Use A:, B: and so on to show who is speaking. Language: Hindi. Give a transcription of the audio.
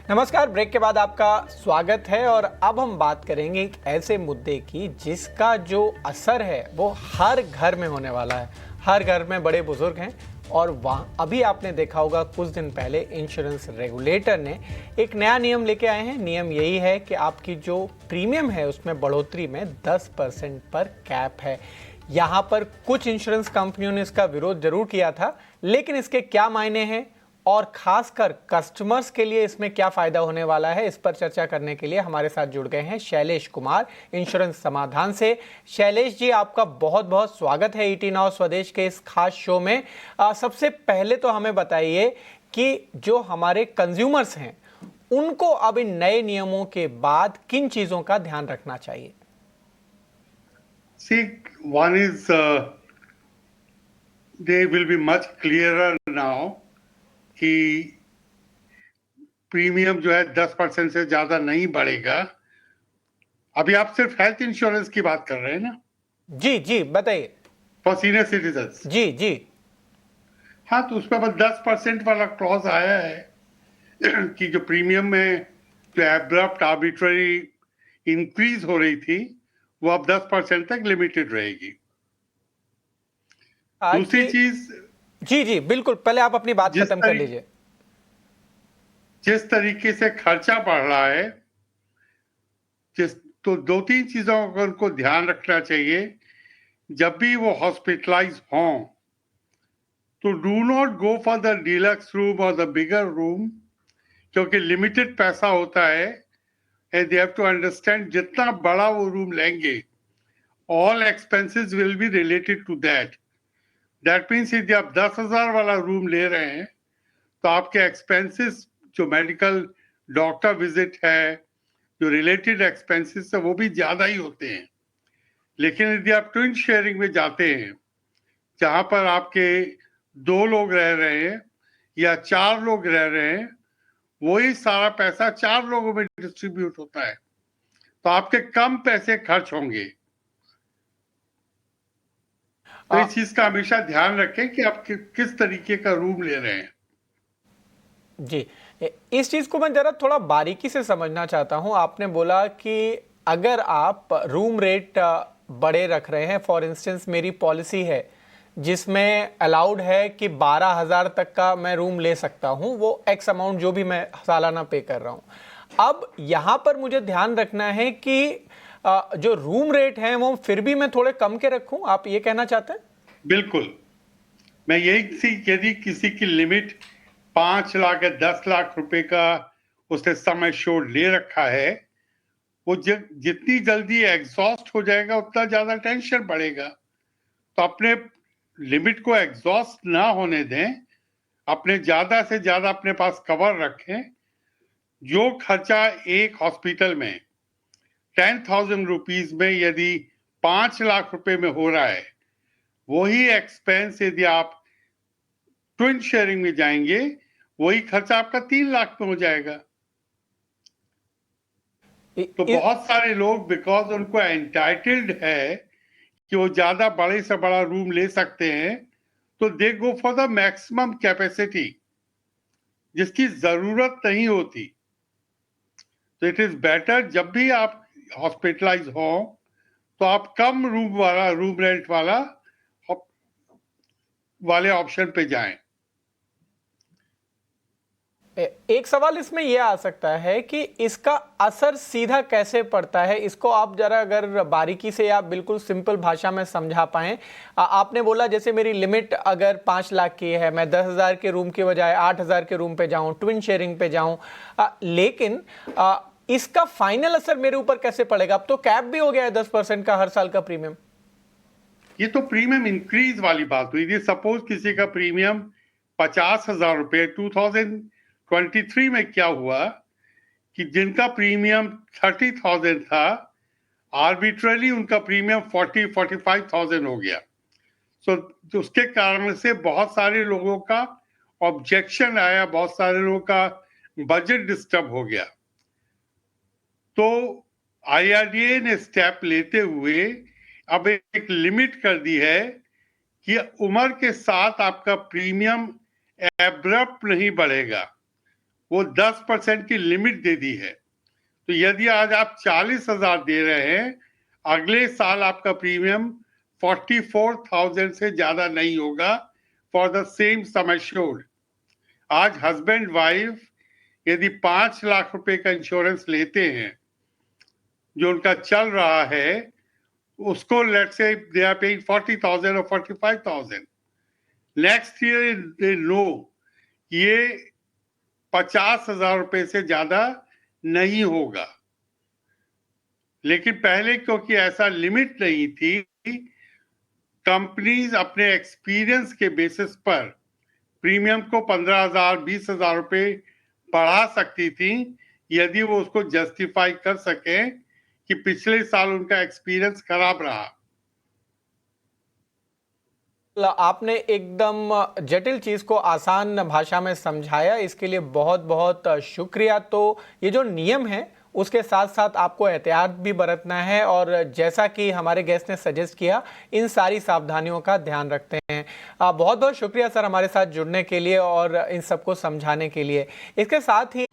A: नमस्कार। ब्रेक के बाद आपका स्वागत है और अब हम बात करेंगे एक ऐसे मुद्दे की जिसका जो असर है वो हर घर में होने वाला है। हर घर में बड़े बुजुर्ग हैं और वहाँ अभी आपने देखा होगा कुछ दिन पहले इंश्योरेंस रेगुलेटर ने एक नया नियम लेके आए हैं। नियम यही है कि आपकी जो प्रीमियम है उसमें बढ़ोतरी में 10% पर कैप है। यहाँ पर कुछ इंश्योरेंस कंपनियों ने इसका विरोध जरूर किया था, लेकिन इसके क्या मायने हैं और खासकर कस्टमर्स के लिए इसमें क्या फायदा होने वाला है, इस पर चर्चा करने के लिए हमारे साथ जुड़ गए हैं शैलेश कुमार इंश्योरेंस समाधान से। शैलेश जी, आपका बहुत बहुत स्वागत है ईटी नाउ स्वदेश के इस खास शो में। सबसे पहले तो हमें बताइए कि जो हमारे कंज्यूमर्स हैं उनको अब इन नए नियमों के बाद किन चीजों का ध्यान रखना चाहिए।
B: See, one is they will be much clearer now कि प्रीमियम जो है 10% से ज्यादा नहीं बढ़ेगा। अभी आप सिर्फ हेल्थ इंश्योरेंस की बात कर रहे हैं ना?
A: जी जी बताइए।
B: For senior citizens.
A: जी जी।
B: हाँ, तो उसमें बस 10% वाला क्लॉज आया है कि जो प्रीमियम में जो एब्रप्ट आर्बिट्ररी इंक्रीज हो रही थी वो अब 10% तक लिमिटेड रहेगी। दूसरी चीज,
A: जी जी बिल्कुल, पहले आप अपनी बात खत्म कर लीजिए।
B: जिस तरीके से खर्चा बढ़ रहा है, तो दो तीन चीजों का उनको ध्यान रखना चाहिए। जब भी वो हॉस्पिटलाइज हों तो do not go for the deluxe room और द बिगर रूम, क्योंकि लिमिटेड पैसा होता है and they have to understand जितना बड़ा वो रूम लेंगे all expenses will be related to that. That means यदि आप 10,000 वाला रूम ले रहे हैं तो आपके एक्सपेंसेस जो मेडिकल डॉक्टर विजिट है, जो रिलेटेड एक्सपेंसेस है, वो भी ज्यादा ही होते हैं। लेकिन यदि आप ट्विन शेयरिंग में जाते हैं जहां पर आपके 2 लोग रह रहे हैं या 4 लोग रह रहे हैं, वही सारा पैसा 4 लोगों में डिस्ट्रीब्यूट होता है, तो आपके कम पैसे खर्च होंगे। तो इस चीज का हमेशा ध्यान रखें कि आप किस तरीके का रूम ले रहे हैं।
A: जी, इस चीज को मैं जरा थोड़ा बारीकी से समझना चाहता हूं। आपने बोला कि अगर आप रूम रेट बड़े रख रहे हैं, फॉर इंस्टेंस मेरी पॉलिसी है जिसमें अलाउड है कि 12,000 तक का मैं रूम ले सकता हूं, वो एक्स अमाउंट जो भी मैं सालाना पे कर रहा हूं। अब यहां पर मुझे ध्यान रखना है कि जो रूम रेट है वो फिर भी मैं थोड़े कम के रखूं, आप ये कहना चाहते हैं?
B: बिल्कुल, मैं यही यदि किसी की लिमिट 5 लाख या 10 लाख रुपए का उसने समय श्योर ले रखा है, वो जितनी जल्दी एग्जॉस्ट हो जाएगा उतना ज्यादा टेंशन बढ़ेगा। तो अपने लिमिट को एग्जॉस्ट ना होने दें, अपने ज्यादा से ज्यादा अपने पास कवर रखें। जो खर्चा एक हॉस्पिटल में 10,000 रुपीज में यदि 5 लाख रुपए में हो रहा है, वही एक्सपेंस यदि आप ट्विन शेयरिंग में जाएंगे वही खर्चा आपका 3 लाख में हो जाएगा। तो बहुत सारे लोग बिकॉज उनको एंटाइटल्ड है कि वो ज्यादा बड़े से बड़ा रूम ले सकते हैं, तो they go for the maximum capacity जिसकी जरूरत नहीं होती। तो इट इज बेटर जब भी आप हॉस्पिटलाइज हो तो आप कम रूम रेंट वाले ऑप्शन पे जाएं।
A: एक सवाल इसमें यह आ सकता है कि इसका असर सीधा कैसे पड़ता है, इसको आप जरा अगर बारीकी से या बिल्कुल सिंपल भाषा में समझा पाएं। आपने बोला जैसे मेरी लिमिट अगर 5 लाख की है, मैं 10,000 के रूम के बजाय 8,000 के रूम पे जाऊं, ट्विन शेयरिंग पे जाऊं, लेकिन इसका फाइनल असर मेरे ऊपर कैसे पड़ेगा? अब तो कैप भी हो गया है 10% का हर साल का प्रीमियम।
B: ये तो प्रीमियम इंक्रीज वाली बात हुई। सपोज किसी का प्रीमियम 50,000 रुपए, 2023 में क्या हुआ कि जिनका प्रीमियम 30,000 था, आर्बिट्रली उनका प्रीमियम 45,000 हो गया। तो उसके कारण से बहुत सारे लोगों का ऑब्जेक्शन आया, बहुत सारे लोगों का बजट डिस्टर्ब हो गया। तो आईआरडीए ने स्टेप लेते हुए अब एक लिमिट कर दी है कि उम्र के साथ आपका प्रीमियम एब्रप्ट नहीं बढ़ेगा, वो 10% की लिमिट दे दी है। तो यदि आज आप 40,000 दे रहे हैं, अगले साल आपका प्रीमियम 44,000 से ज्यादा नहीं होगा for the same sum assured. आज हस्बैंड वाइफ यदि 5 लाख रुपए का इंश्योरेंस लेते हैं जो उनका चल रहा है, उसको let's say they are paying 40,000 और 45,000, नेक्स्ट ईयर दे नो ये 50,000 रुपए से ज्यादा नहीं होगा। लेकिन पहले क्योंकि ऐसा लिमिट नहीं थी, कंपनीज अपने एक्सपीरियंस के बेसिस पर प्रीमियम को 15,000 20,000 रुपए बढ़ा सकती थी यदि वो उसको जस्टिफाई कर सके कि पिछले साल उनका एक्सपीरियंस खराब रहा।
A: आपने एकदम जटिल चीज को आसान भाषा में समझाया, इसके लिए बहुत बहुत शुक्रिया। तो ये जो नियम है उसके साथ साथ आपको एहतियात भी बरतना है और जैसा कि हमारे गेस्ट ने सजेस्ट किया, इन सारी सावधानियों का ध्यान रखते हैं। बहुत बहुत शुक्रिया सर हमारे साथ जुड़ने के लिए और इन सबको समझाने के लिए। इसके साथ ही